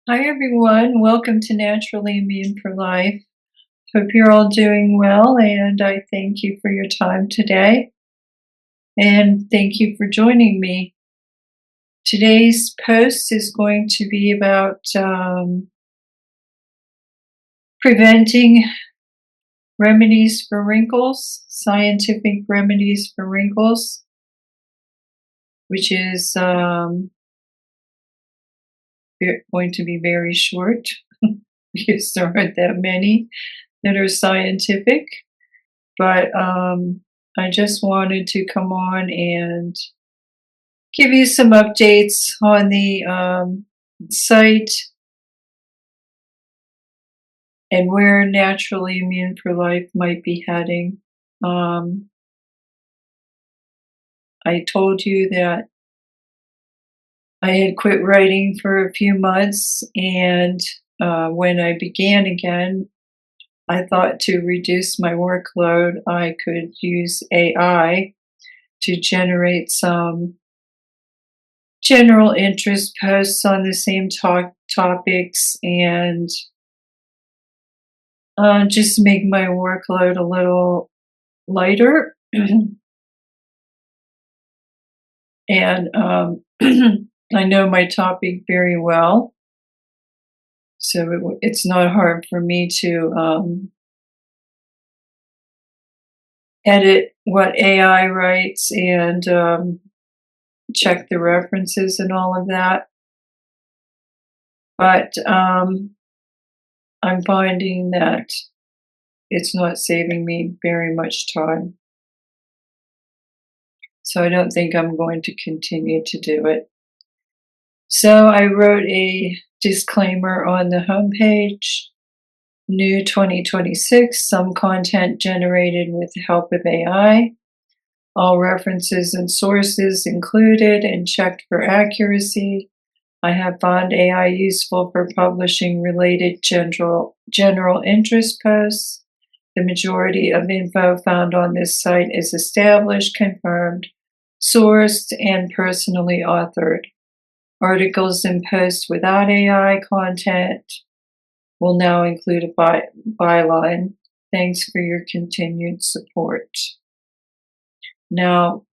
Hi, everyone. Welcome to Naturally Immune for Life. Hope you're all doing well, and I thank you for your time today. And thank you for joining me. Today's post is going to be about preventing remedies for wrinkles, scientific remedies for wrinkles, which is going to be very short because there aren't that many that are scientific. But I just wanted to come on and give you some updates on the site and where Naturally Immune for Life might be heading. I told you that I had quit writing for a few months, and when I began again, I thought to reduce my workload, I could use AI to generate some general interest posts on the same topics and just make my workload a little lighter. And I know my topic very well, so it's not hard for me to edit what AI writes and check the references and all of that. But I'm finding that it's not saving me very much time. So I don't think I'm going to continue to do it. So I wrote a disclaimer on the homepage. New 2026, some content generated with the help of AI. All references and sources included and checked for accuracy. I have found AI useful for publishing related general interest posts. The majority of info found on this site is established, confirmed, sourced, and personally authored. Articles and posts without AI content will now include a byline. Thanks for your continued support. Now,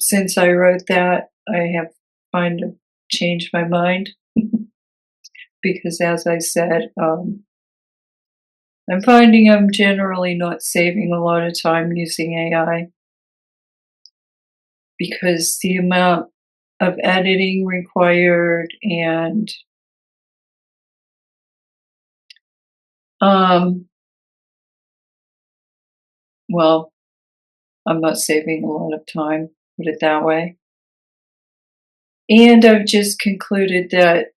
since I wrote that, I have kind of changed my mind because, as I said, I'm finding I'm generally not saving a lot of time using AI because the amount of editing required and well, I'm not saving a lot of time, put it that way. And I've just concluded that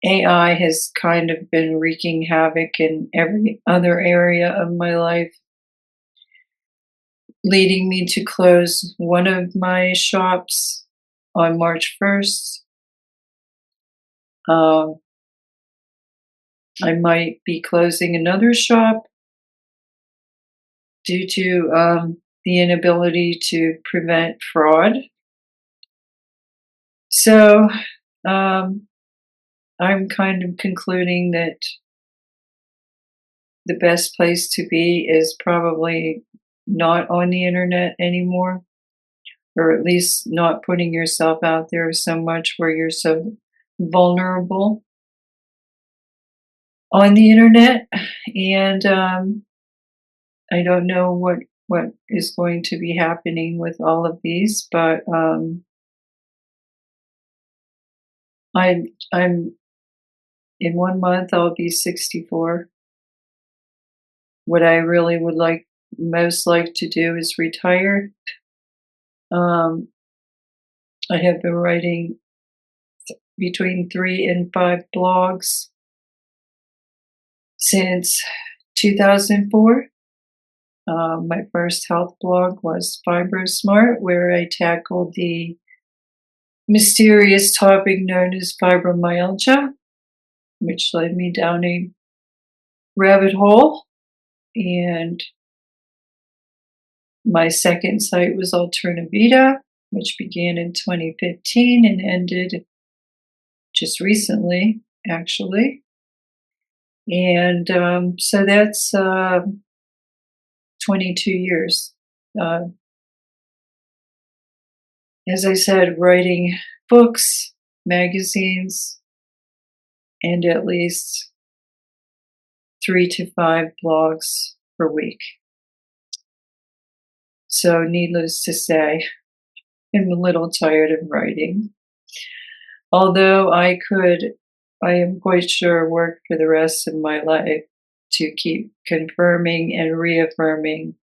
AI has kind of been wreaking havoc in every other area of my life, leading me to close one of my shops on March 1st. I might be closing another shop due to the inability to prevent fraud. So I'm kind of concluding that the best place to be is probably not on the internet anymore, or at least not putting yourself out there so much where you're so vulnerable on the internet. And I don't know what is going to be happening with all of these, but I'm in 1 month I'll be 64. What I really would most like to do is retire. I have been writing between 3 and 5 blogs since 2004. My first health blog was FibroSmart, where I tackled the mysterious topic known as fibromyalgia, which led me down a rabbit hole. And my second site was Alternavita, which began in 2015 and ended just recently, actually. And so that's 22 years. Uh, as I said, writing books, magazines, and at least 3 to 5 blogs per week. So, needless to say, I'm a little tired of writing. Although I am quite sure, work for the rest of my life to keep confirming and reaffirming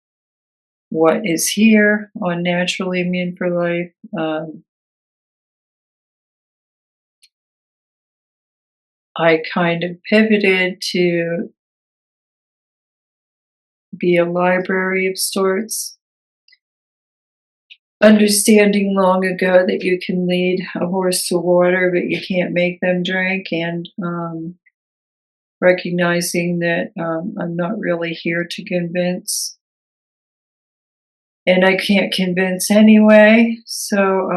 what is here on Naturally Immune for Life. I kind of pivoted to be a library of sorts, understanding long ago that you can lead a horse to water, but you can't make them drink, and recognizing that I'm not really here to convince, and I can't convince anyway. So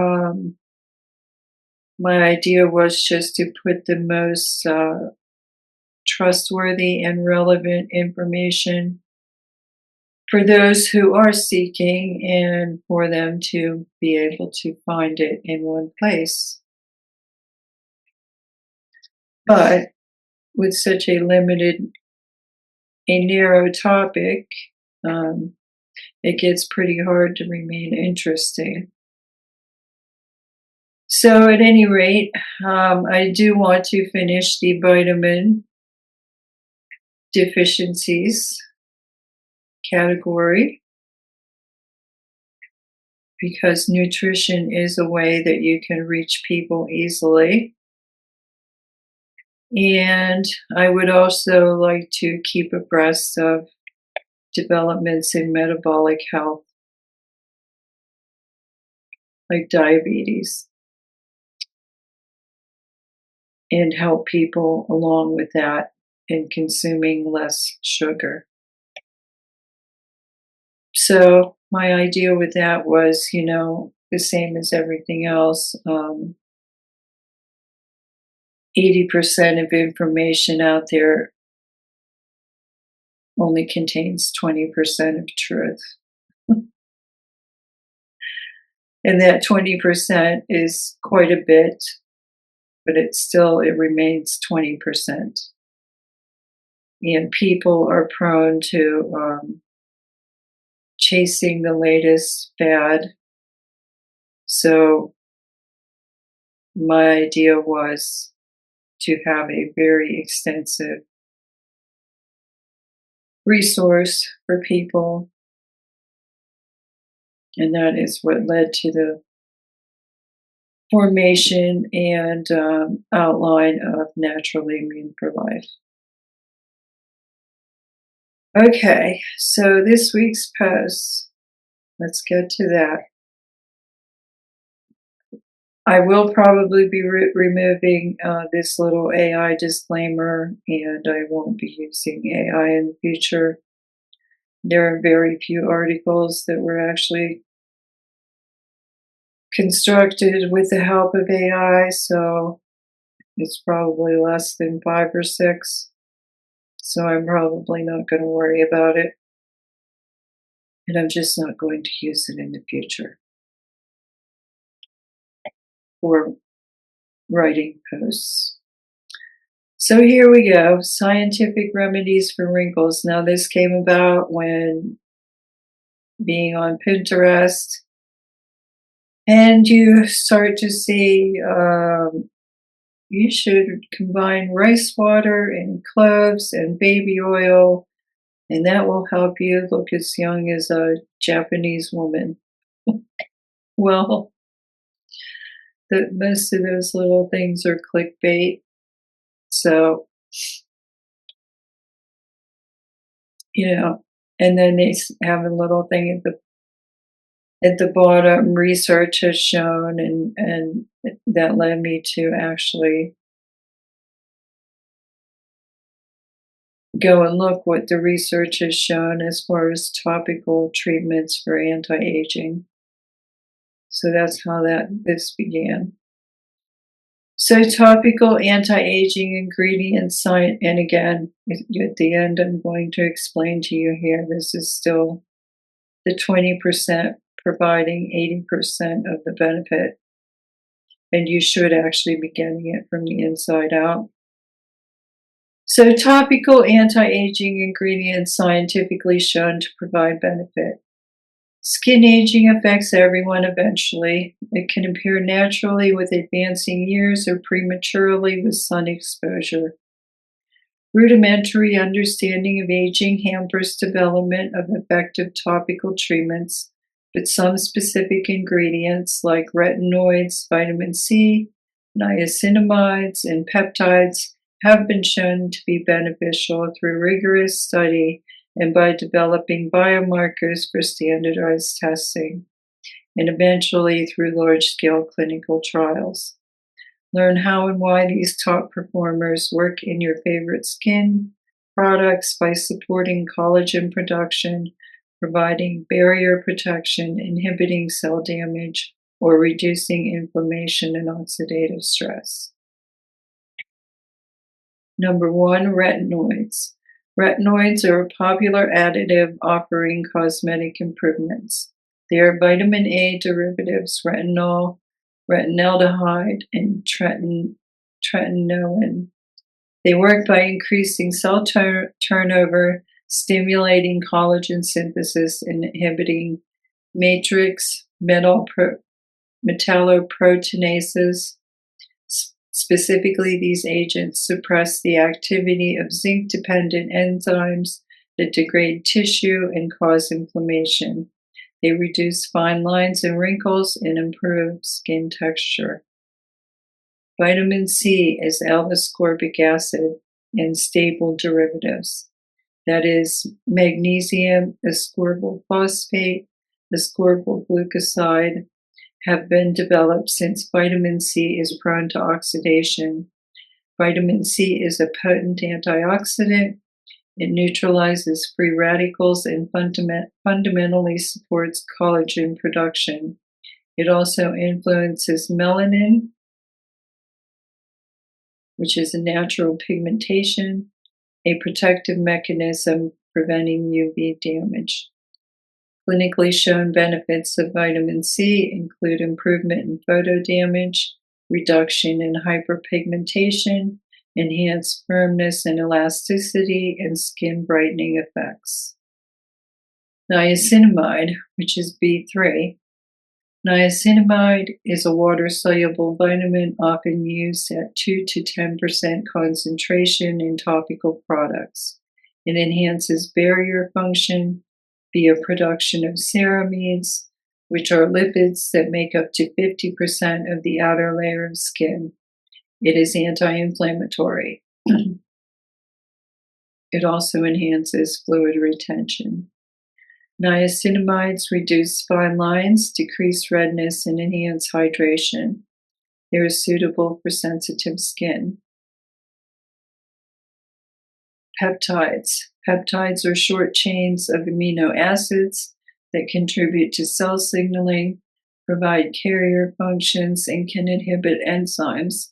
my idea was just to put the most trustworthy and relevant information for those who are seeking, and for them to be able to find it in one place. But with such a narrow topic, it gets pretty hard to remain interesting. So, at any rate, I do want to finish the vitamin deficiencies category, because nutrition is a way that you can reach people easily. And I would also like to keep abreast of developments in metabolic health, like diabetes, and help people along with that in consuming less sugar. So my idea with that was, the same as everything else. 80% of information out there only contains 20% of truth. And that 20% is quite a bit, but it remains 20%. And people are prone to chasing the latest fad. So my idea was to have a very extensive resource for people. And that is what led to the formation and outline of Naturally Immune for Life. Okay, so this week's post, let's get to that. I will probably be removing this little AI disclaimer, and I won't be using AI in the future. There are very few articles that were actually constructed with the help of AI, so it's probably less than 5 or 6. So I'm probably not going to worry about it. And I'm just not going to use it in the future for writing posts. So here we go. Scientific remedies for wrinkles. Now this came about when being on Pinterest, and you start to see you should combine rice water and cloves and baby oil, and that will help you look as young as a Japanese woman. Well, most of those little things are clickbait. So, and then they have a little thing at the bottom. Research has shown, and that led me to actually go and look what the research has shown as far as topical treatments for anti-aging. So that's how this began. So topical anti-aging ingredients, and again, at the end, I'm going to explain to you here, this is still the 20% providing 80% of the benefit. And you should actually be getting it from the inside out. So topical anti-aging ingredients scientifically shown to provide benefit. Skin aging affects everyone eventually. It can appear naturally with advancing years or prematurely with sun exposure. Rudimentary understanding of aging hampers development of effective topical treatments, but some specific ingredients like retinoids, vitamin C, niacinamides, and peptides have been shown to be beneficial through rigorous study and by developing biomarkers for standardized testing, and eventually through large-scale clinical trials. Learn how and why these top performers work in your favorite skin products by supporting collagen production, providing barrier protection, inhibiting cell damage, or reducing inflammation and oxidative stress. Number 1, retinoids. Retinoids are a popular additive offering cosmetic improvements. They are vitamin A derivatives, retinol, retinaldehyde, and tretinoin. They work by increasing cell turnover, stimulating collagen synthesis, and inhibiting matrix metalloproteinases. Specifically, these agents suppress the activity of zinc-dependent enzymes that degrade tissue and cause inflammation. They reduce fine lines and wrinkles and improve skin texture. Vitamin C is L-ascorbic acid and stable derivatives. That is magnesium ascorbyl phosphate, ascorbyl glucoside, have been developed since vitamin C is prone to oxidation. Vitamin C is a potent antioxidant. It neutralizes free radicals and fundamentally supports collagen production. It also influences melanin, which is a natural pigmentation, a protective mechanism preventing UV damage. Clinically shown benefits of vitamin C include improvement in photo damage, reduction in hyperpigmentation, enhanced firmness and elasticity, and skin brightening effects. Niacinamide, which is B3. Niacinamide is a water-soluble vitamin often used at 2 to 10% concentration in topical products. It enhances barrier function via production of ceramides, which are lipids that make up to 50% of the outer layer of skin. It is anti-inflammatory. It also enhances fluid retention. Niacinamides reduce fine lines, decrease redness, and enhance hydration. They are suitable for sensitive skin. Peptides. Peptides are short chains of amino acids that contribute to cell signaling, provide carrier functions, and can inhibit enzymes.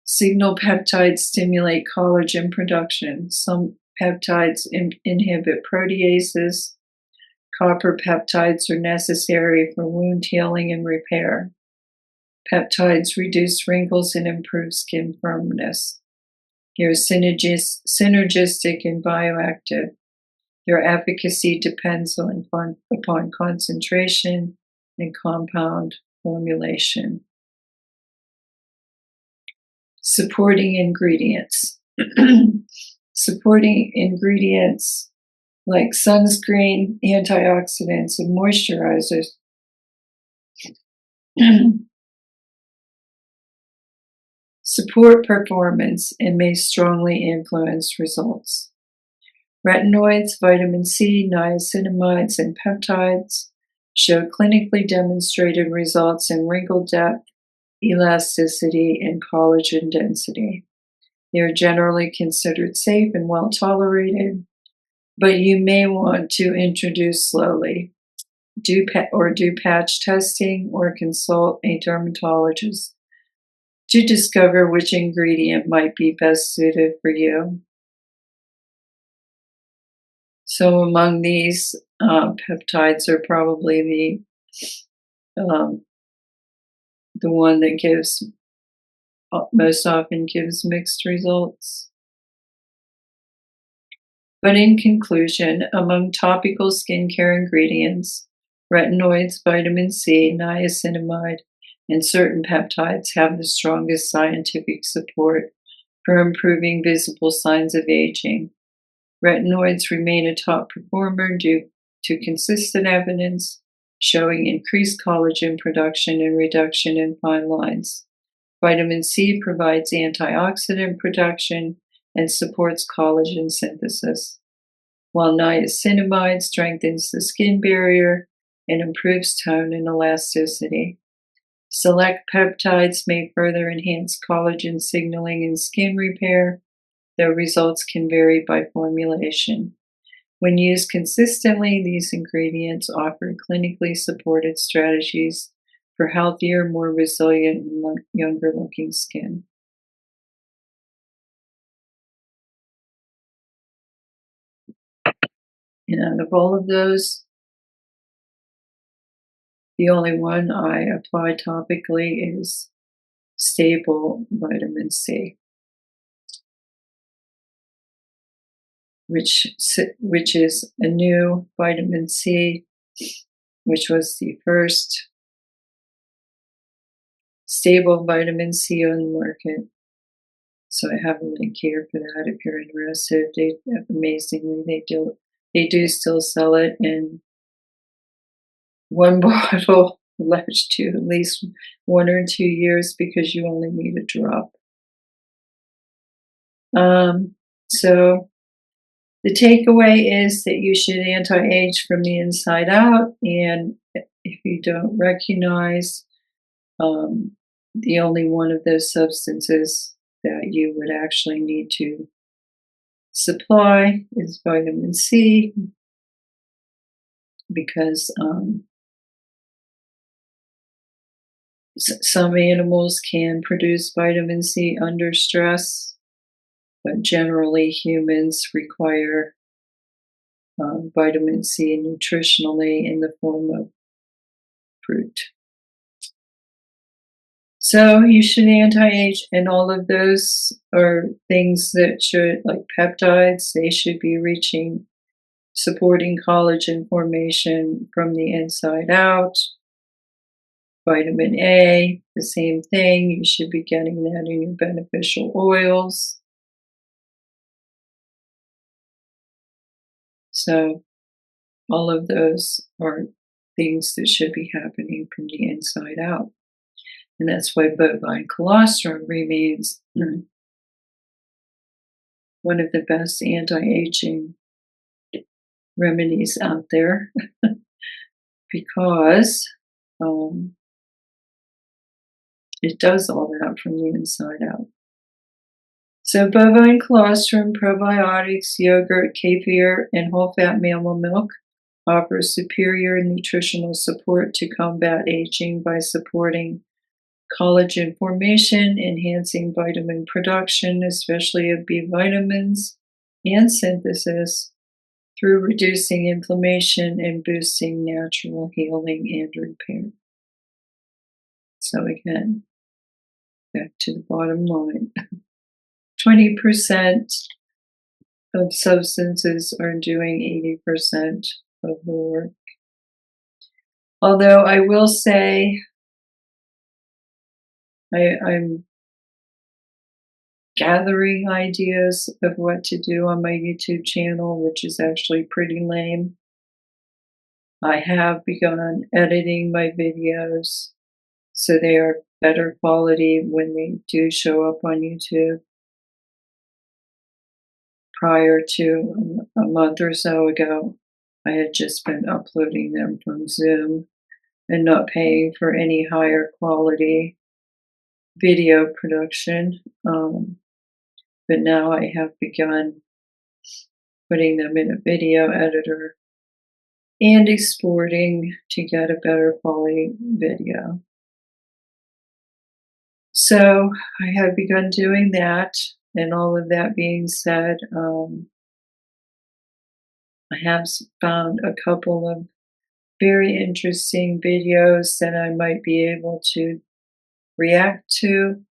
Signal peptides stimulate collagen production. Some peptides inhibit proteases. Copper peptides are necessary for wound healing and repair. Peptides reduce wrinkles and improve skin firmness. They are synergistic and bioactive. Their efficacy depends upon concentration and compound formulation. Supporting ingredients. Supporting ingredients like sunscreen, antioxidants, and moisturizers support performance and may strongly influence results. Retinoids, vitamin C, niacinamides, and peptides show clinically demonstrated results in wrinkle depth, elasticity, and collagen density. They are generally considered safe and well tolerated, but you may want to introduce slowly. do patch testing or consult a dermatologist to discover which ingredient might be best suited for you. So among these, peptides are probably um, the one that gives most often gives mixed results. But in conclusion, among topical skincare ingredients, retinoids, vitamin C, niacinamide, and certain peptides have the strongest scientific support for improving visible signs of aging. Retinoids remain a top performer due to consistent evidence showing increased collagen production and reduction in fine lines. Vitamin C provides antioxidant production and supports collagen synthesis, while niacinamide strengthens the skin barrier and improves tone and elasticity. Select peptides may further enhance collagen signaling and skin repair, though results can vary by formulation. When used consistently, these ingredients offer clinically supported strategies for healthier, more resilient, and younger looking skin. And out of all of those, the only one I apply topically is stable vitamin C, which is a new vitamin C, which was the first stable vitamin C on the market. So I have a link here for that if you're interested. Amazingly, they do still sell it in one bottle. Lasts you at least 1 or 2 years because you only need a drop. So the takeaway is that you should anti-age from the inside out, and if you don't recognize the only one of those substances that you would actually need to supply is vitamin C, because some animals can produce vitamin C under stress, but generally humans require vitamin C nutritionally in the form of fruit. So you should anti-age, and all of those are things that should, like peptides, they should be supporting collagen formation from the inside out. Vitamin A, the same thing. You should be getting that in your beneficial oils. So all of those are things that should be happening from the inside out. And that's why bovine colostrum remains one of the best anti-aging remedies out there because it does all that from the inside out. So bovine colostrum, probiotics, yogurt, kefir, and whole-fat mammal milk offer superior nutritional support to combat aging by supporting collagen formation, enhancing vitamin production, especially of B vitamins, and synthesis, through reducing inflammation and boosting natural healing and repair. So again, back to the bottom line. 20% of substances are doing 80% of the work. Although I will say I'm gathering ideas of what to do on my YouTube channel, which is actually pretty lame. I have begun editing my videos so they are better quality when they do show up on YouTube. Prior to a month or so ago, I had just been uploading them from Zoom and not paying for any higher quality video production. But now I have begun putting them in a video editor and exporting to get a better quality video. So I have begun doing that, and all of that being said, I have found a couple of very interesting videos that I might be able to react to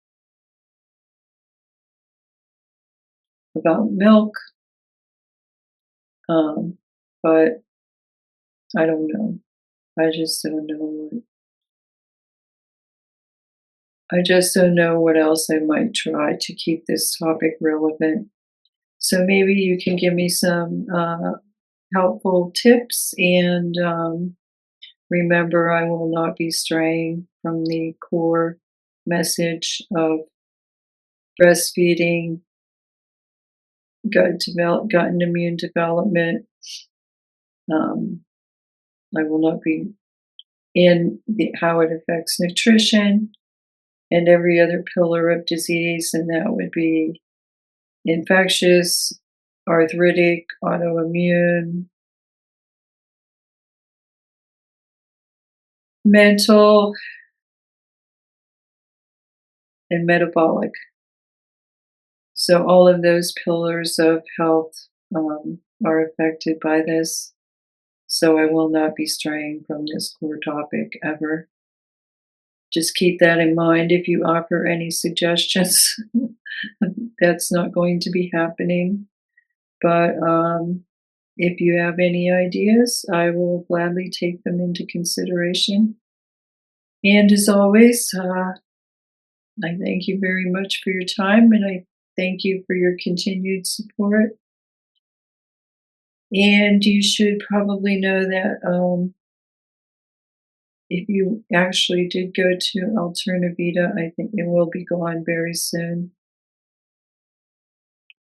about milk, um, but I don't know. I just don't know I just don't know what else I might try to keep this topic relevant. So maybe you can give me some helpful tips, and remember, I will not be straying from the core message of breastfeeding, gut and immune development. Um, I will not be in how it affects nutrition and every other pillar of disease, and that would be infectious, arthritic, autoimmune, mental, and metabolic. So all of those pillars of health are affected by this. So I will not be straying from this core topic ever. Just keep that in mind if you offer any suggestions. That's not going to be happening. But if you have any ideas, I will gladly take them into consideration. And as always, I thank you very much for your time, and I thank you for your continued support. And you should probably know that if you actually did go to Alternavita, I think it will be gone very soon.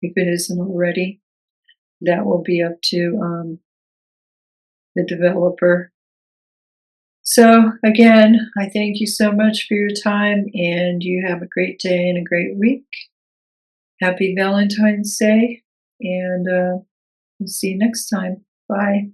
If it isn't already, that will be up to the developer. So, again, I thank you so much for your time, and you have a great day and a great week. Happy Valentine's Day, and we'll see you next time. Bye.